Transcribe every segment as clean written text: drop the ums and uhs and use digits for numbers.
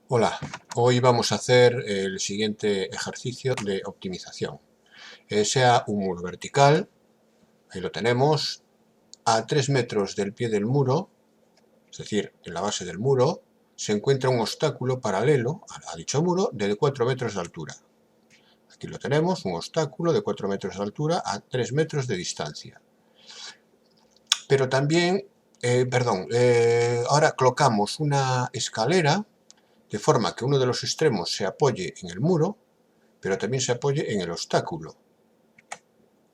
Hola, hoy vamos a hacer el siguiente ejercicio de optimización. Sea un muro vertical, ahí lo tenemos, a 3 metros del pie del muro, es decir, en la base del muro, se encuentra un obstáculo paralelo a dicho muro de 4 metros de altura. Aquí lo tenemos, un obstáculo de 4 metros de altura a 3 metros de distancia. Pero también, ahora colocamos una escalera de forma que uno de los extremos se apoye en el muro, pero también se apoye en el obstáculo.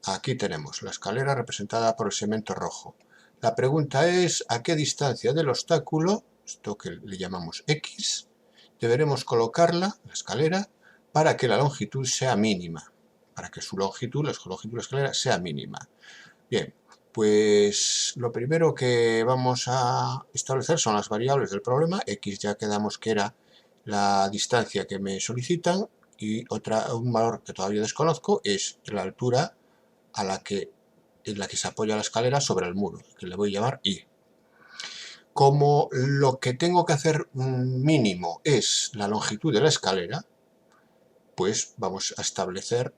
Aquí tenemos la escalera representada por el segmento rojo. La pregunta es a qué distancia del obstáculo, esto que le llamamos X, deberemos colocarla, la escalera, para que la longitud sea mínima, para que su longitud, la longitud de la escalera, sea mínima. Bien, pues lo primero que vamos a establecer son las variables del problema. X ya quedamos que era la distancia que me solicitan, y un valor que todavía desconozco es la altura en la que se apoya la escalera sobre el muro, que le voy a llamar Y. Como lo que tengo que hacer mínimo es la longitud de la escalera, pues vamos a establecer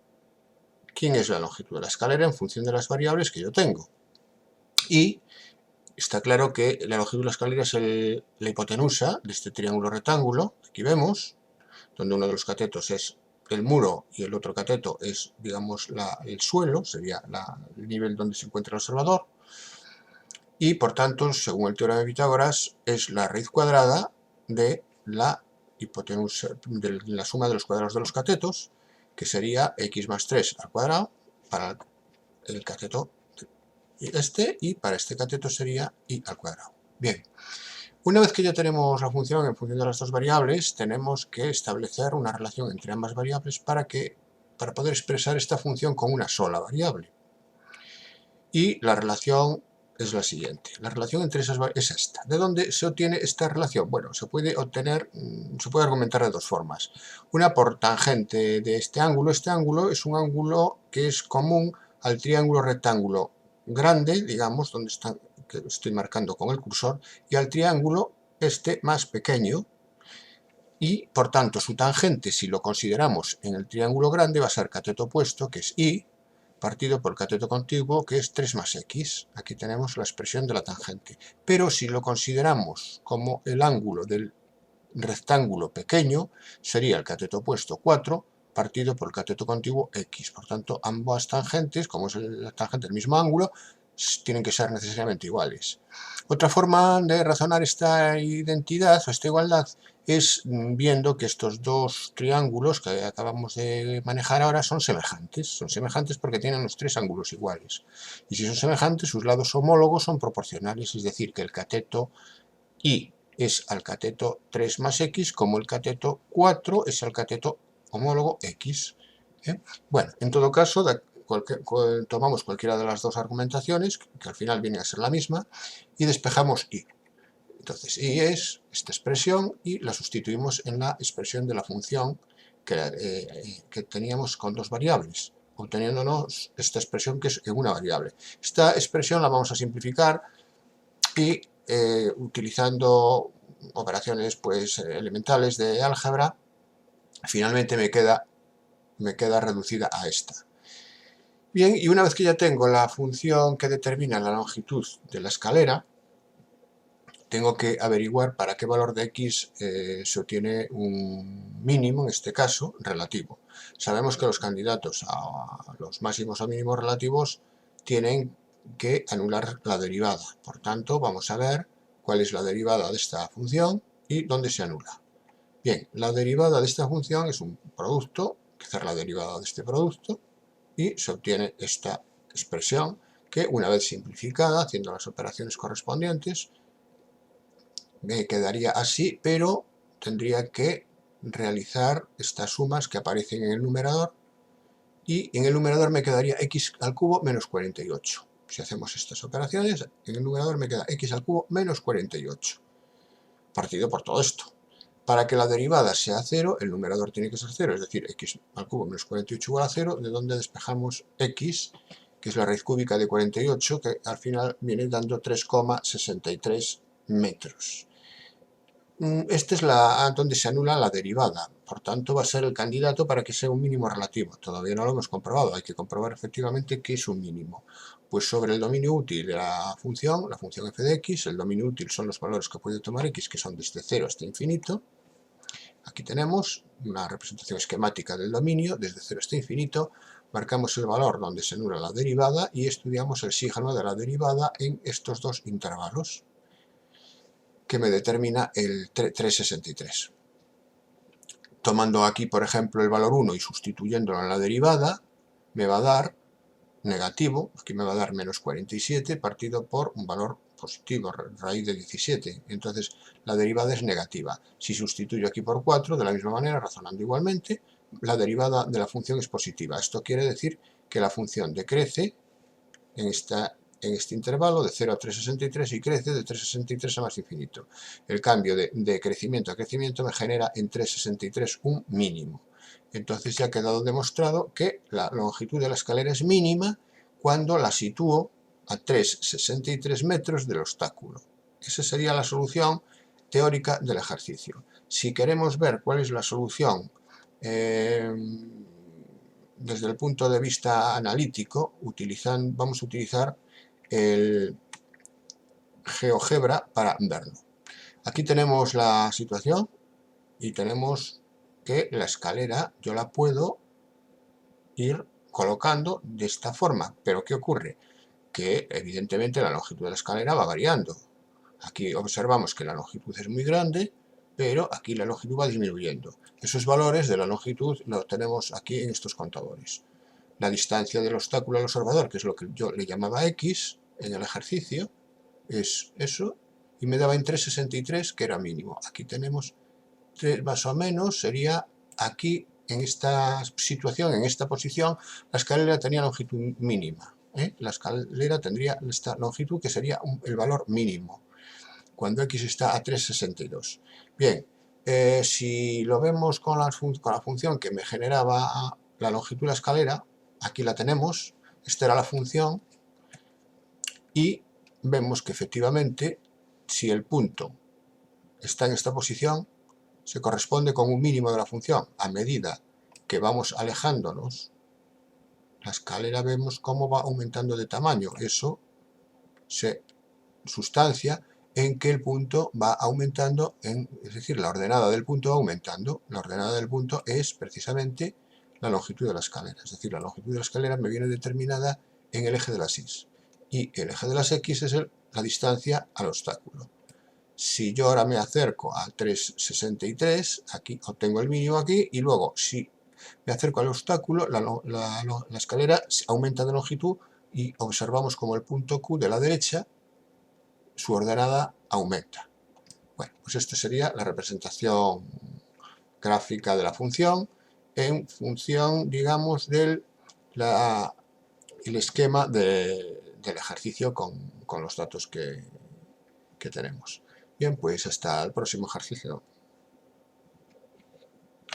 quién es la longitud de la escalera en función de las variables que yo tengo. Y está claro que la longitud de la escalera es la hipotenusa de este triángulo rectángulo, aquí vemos, donde uno de los catetos es el muro y el otro cateto es, digamos, el suelo, sería el nivel donde se encuentra el observador, y por tanto, según el teorema de Pitágoras, es la raíz cuadrada de la hipotenusa, de la suma de los cuadrados de los catetos, que sería x más 3 al cuadrado para el cateto este, y para este cateto sería y al cuadrado. Bien, una vez que ya tenemos la función en función de las dos variables, tenemos que establecer una relación entre ambas variables para poder expresar esta función con una sola variable. Y la relación es la siguiente. La relación entre esas variables es esta. ¿De dónde se obtiene esta relación? Bueno, se puede argumentar de dos formas. Una por tangente de este ángulo. Este ángulo es un ángulo que es común al triángulo rectángulo grande, digamos, donde está, que estoy marcando con el cursor, y al triángulo este más pequeño, y por tanto su tangente, si lo consideramos en el triángulo grande, va a ser cateto opuesto, que es Y, partido por el cateto contiguo, que es 3 más X. Aquí tenemos la expresión de la tangente. Pero si lo consideramos como el ángulo del rectángulo pequeño, sería el cateto opuesto 4, partido por el cateto contiguo X. Por tanto, ambas tangentes, como es la tangente del mismo ángulo, tienen que ser necesariamente iguales. Otra forma de razonar esta identidad o esta igualdad es viendo que estos dos triángulos que acabamos de manejar ahora son semejantes. Son semejantes porque tienen los tres ángulos iguales. Y si son semejantes, sus lados homólogos son proporcionales, es decir, que el cateto Y es al cateto 3 más X, como el cateto 4 es al cateto homólogo X. Bueno, en todo caso, tomamos cualquiera de las dos argumentaciones, que al final viene a ser la misma, y despejamos Y. Entonces, Y es esta expresión y la sustituimos en la expresión de la función que teníamos con dos variables, obteniéndonos esta expresión que es en una variable. Esta expresión la vamos a simplificar y utilizando operaciones elementales de álgebra, finalmente me queda reducida a esta. Bien, y una vez que ya tengo la función que determina la longitud de la escalera, tengo que averiguar para qué valor de X se obtiene un mínimo, en este caso, relativo. Sabemos que los candidatos a los máximos o mínimos relativos tienen que anular la derivada. Por tanto, vamos a ver cuál es la derivada de esta función y dónde se anula. Bien, la derivada de esta función es un producto, hay que hacer la derivada de este producto, y se obtiene esta expresión que, una vez simplificada, haciendo las operaciones correspondientes, me quedaría así, pero tendría que realizar estas sumas que aparecen en el numerador, y en el numerador me quedaría x al cubo menos 48. Si hacemos estas operaciones, en el numerador me queda x al cubo menos 48, partido por todo esto. Para que la derivada sea 0, el numerador tiene que ser 0, es decir, x al cubo menos 48 igual a 0, de donde despejamos x, que es la raíz cúbica de 48, que al final viene dando 3,63 metros. Esta es donde se anula la derivada, por tanto va a ser el candidato para que sea un mínimo relativo. Todavía no lo hemos comprobado, hay que comprobar efectivamente qué es un mínimo. Pues sobre el dominio útil de la función f de x, el dominio útil son los valores que puede tomar x, que son desde 0 hasta infinito. Aquí tenemos una representación esquemática del dominio, desde 0 hasta infinito. Marcamos el valor donde se anula la derivada y estudiamos el sígano de la derivada en estos dos intervalos, que me determina el 3,63. Tomando aquí, por ejemplo, el valor 1 y sustituyéndolo en la derivada, me va a dar negativo, aquí me va a dar menos 47 partido por un valor positivo, raíz de 17. Entonces, la derivada es negativa. Si sustituyo aquí por 4, de la misma manera, razonando igualmente, la derivada de la función es positiva. Esto quiere decir que la función decrece en este intervalo de 0 a 3,63 y crece de 3,63 a más infinito. El cambio de crecimiento a crecimiento me genera en 3,63 un mínimo. Entonces ya ha quedado demostrado que la longitud de la escalera es mínima cuando la sitúo a 3,63 metros del obstáculo. Esa sería la solución teórica del ejercicio. Si queremos ver cuál es la solución desde el punto de vista analítico, vamos a utilizar el GeoGebra para verlo. Aquí tenemos la situación y tenemos que la escalera yo la puedo ir colocando de esta forma. Pero ¿qué ocurre? Que evidentemente la longitud de la escalera va variando. Aquí observamos que la longitud es muy grande, pero aquí la longitud va disminuyendo. Esos valores de la longitud los tenemos aquí en estos contadores. La distancia del obstáculo al observador, que es lo que yo le llamaba x en el ejercicio, es eso, y me daba en 3,63, que era mínimo. Aquí tenemos 3 más o menos, sería aquí, en esta situación, en esta posición, la escalera tenía longitud mínima. La escalera tendría esta longitud, que sería el valor mínimo, cuando x está a 3,62. Bien, si lo vemos con la función que me generaba la longitud de la escalera, aquí la tenemos, esta era la función, y vemos que efectivamente, si el punto está en esta posición, se corresponde con un mínimo de la función. A medida que vamos alejándonos, la escalera vemos cómo va aumentando de tamaño. Eso se sustancia en que el punto va aumentando, es decir, la ordenada del punto va aumentando. La ordenada del punto es precisamente la longitud de la escalera. Es decir, la longitud de la escalera me viene determinada en el eje de las y. Y el eje de las x es la distancia al obstáculo. Si yo ahora me acerco al 3,63, aquí obtengo el mínimo aquí, y luego si me acerco al obstáculo, la escalera aumenta de longitud y observamos como el punto Q de la derecha, su ordenada aumenta. Bueno, pues esta sería la representación gráfica de la función en función, digamos, del esquema del ejercicio con los datos que tenemos. Bien, pues hasta el próximo ejercicio.